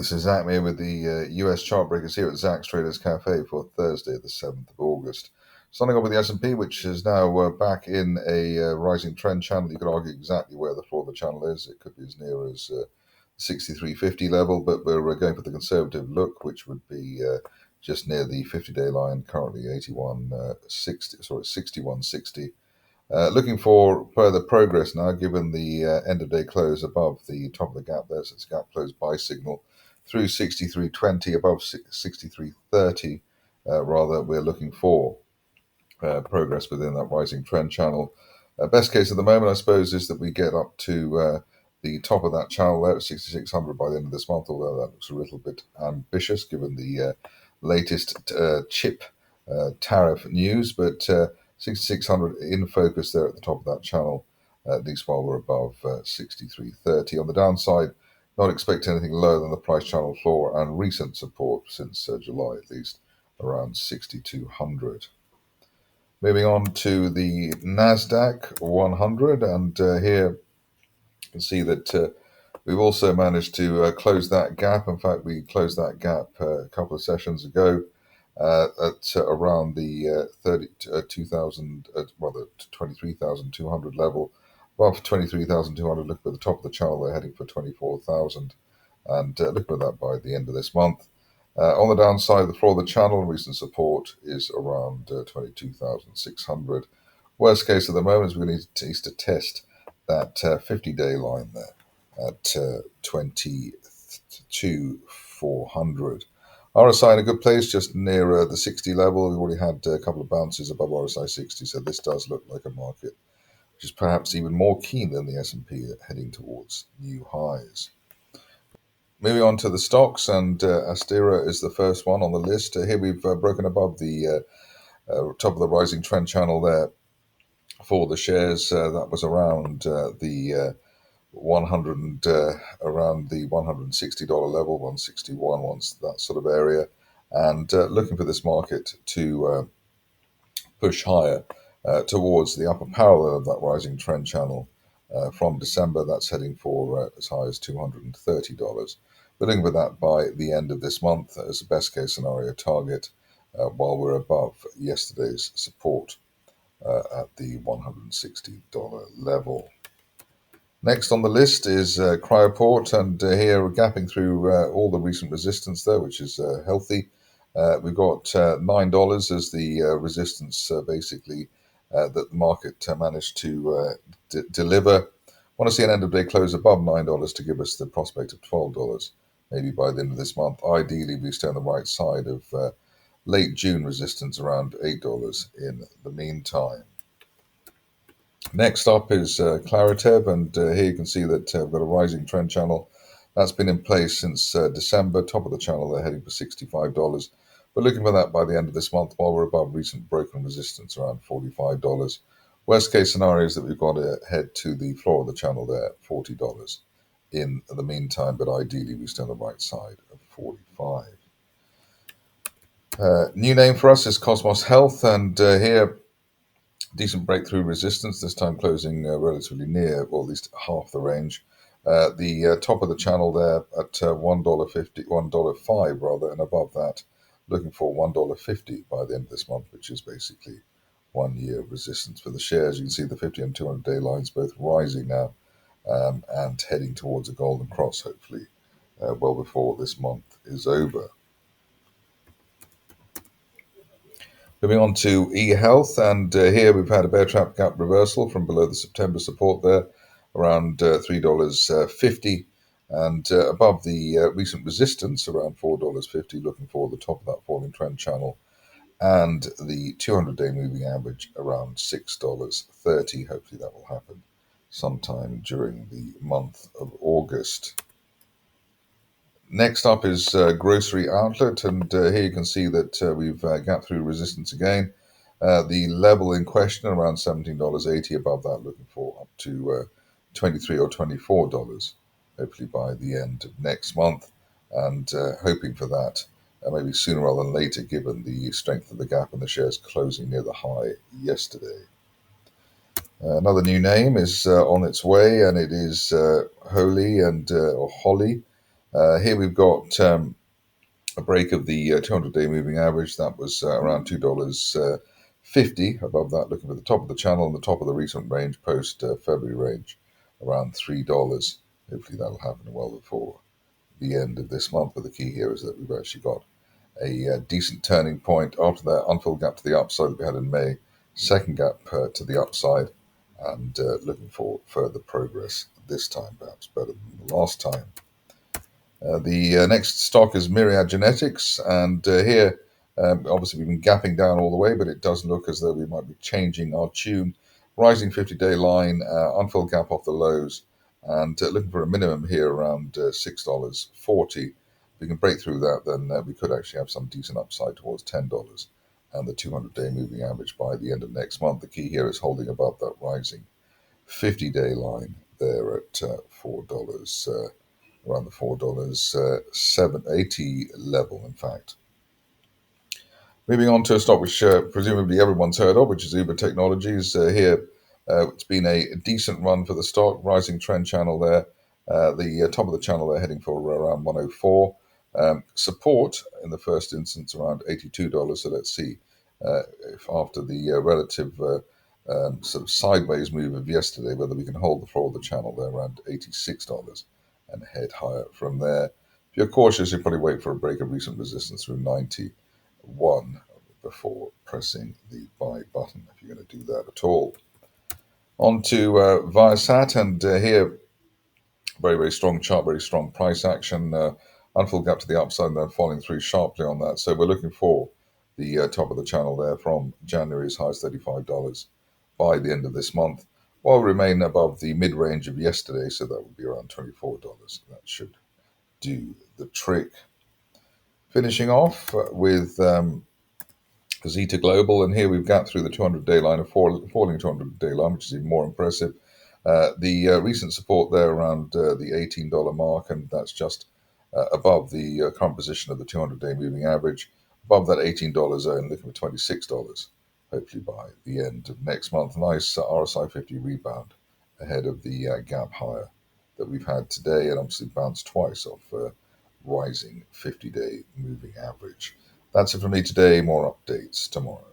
this is Zak Mir with the US Chartbreakers here at Zak's Traders Cafe for Thursday, the 7th of August. Starting off with the S&P, which is now back in a rising trend channel. You could argue exactly where the floor of the channel is. It could be as near as 63.50 level, but we're going for the conservative look, which would be just near the 50-day line, currently 61.60. Looking for further progress now, given the end-of-day close above the top of the gap there. So it's a gap close buy signal through 63.20, above 63.30. Rather, we're looking for progress within that rising trend channel. Best case at the moment, I suppose, is that we get up to the top of that channel there at 6,600 by the end of this month, although that looks a little bit ambitious given the latest chip tariff news. But 6,600 in focus there at the top of that channel, at least while we're above 63.30. On the downside, not expect anything lower than the price channel floor and recent support since July, at least, around 6,200. Moving on to the Nasdaq 100, and here you can see that we've also managed to close that gap. In fact, we closed that gap a couple of sessions ago at around the 23,200 level. Above 23,200, look at the top of the channel, they're heading for 24,000, and look at that by the end of this month. On the downside, the floor of the channel, recent support is around 22,600. Worst case at the moment is we need to test that 50-day line there at 22,400. RSI in a good place, just near the 60 level. We've already had a couple of bounces above RSI 60, so this does look like a market which is perhaps even more keen than the S&P, heading towards new highs. Moving on to the stocks, and Astera is the first one on the list. Here we've broken above the top of the rising trend channel there for the shares. That was around the 100 and around the $160 level, 161, once that sort of area, and looking for this market to push higher towards the upper parallel of that rising trend channel from December. That's heading for as high as $230. We're looking for that by the end of this month as a best case scenario target, while we're above yesterday's support at the $160 level. Next on the list is CryoPort, and here we're gapping through all the recent resistance there, which is healthy. We've got $9 as the resistance, basically, that the market managed to deliver. Want to see an end-of-day close above $9 to give us the prospect of $12, maybe by the end of this month. Ideally, we stay on the right side of late June resistance around $8 in the meantime. Next up is Claritev, and here you can see that we've got a rising trend channel. That's been in place since December. Top of the channel, they're heading for $65. We're looking for that by the end of this month, while we're above recent broken resistance around $45. Worst case scenario is that we've got to head to the floor of the channel there at $40 in the meantime, but ideally we stay on the right side of 45. New name for us is Cosmos Health, and here decent breakthrough resistance, this time closing relatively near, or at least half the range. The top of the channel there at $1.50, $1.05 rather, and above that, looking for $1.50 by the end of this month, which is basically 1 year resistance for the shares. You can see the 50 and 200-day lines both rising now and heading towards a golden cross, hopefully, well before this month is over. Moving on to eHealth, and here we've had a bear trap gap reversal from below the September support there, around $3.50, and above the recent resistance around $4.50, looking for the top of that falling trend channel, and the 200-day moving average around $6.30. Hopefully that will happen sometime during the month of August. Next up is Grocery Outlet, and here you can see that we've gapped through resistance again. The level in question around $17.80, above that looking for up to $23 or $24, hopefully by the end of next month, and hoping for that maybe sooner rather than later, given the strength of the gap and the shares closing near the high yesterday. Another new name is on its way, and it is Holley, and or Holley. Here we've got a break of the 200-day moving average. That was around $2.50. Above that, looking for the top of the channel and the top of the recent range post February range, around $3. Hopefully that'll happen well before the end of this month. But the key here is that we've actually got a decent turning point after that unfilled gap to the upside that we had in May, second gap to the upside, and looking for further progress this time, perhaps better than the last time. The next stock is Myriad Genetics, and here, obviously, we've been gapping down all the way, but it does look as though we might be changing our tune. Rising 50-day line, unfilled gap off the lows, and looking for a minimum here around $6.40. If we can break through that, then we could actually have some decent upside towards $10 and the 200-day moving average by the end of next month. The key here is holding above that rising 50-day line there at $4. Around the $4.780 level, in fact. Moving on to a stock which presumably everyone's heard of, which is Uber Technologies. Here, it's been a decent run for the stock, rising trend channel there. The top of the channel there heading for around 104. Support in the first instance around $82. So let's see if after the relative sort of sideways move of yesterday, whether we can hold the floor of the channel there around $86 and head higher from there. If you're cautious, you'll probably wait for a break of recent resistance through 91 before pressing the buy button, if you're going to do that at all. On to ViaSat, and here, very, very strong chart, very strong price action. Unfilled gap to the upside and then falling through sharply on that. So we're looking for the top of the channel there from January as high as $35 by the end of this month, while remain above the mid-range of yesterday, so that would be around $24. That should do the trick. Finishing off with Zeta Global, and here we've got through the 200-day line, a falling 200-day line, which is even more impressive. The recent support there around the $18 mark, and that's just above the current position of the 200-day moving average, above that $18 zone, looking for $26, hopefully by the end of next month. Nice RSI 50 rebound ahead of the gap higher that we've had today, and obviously bounced twice off rising 50-day moving average. That's it for me today. More updates tomorrow.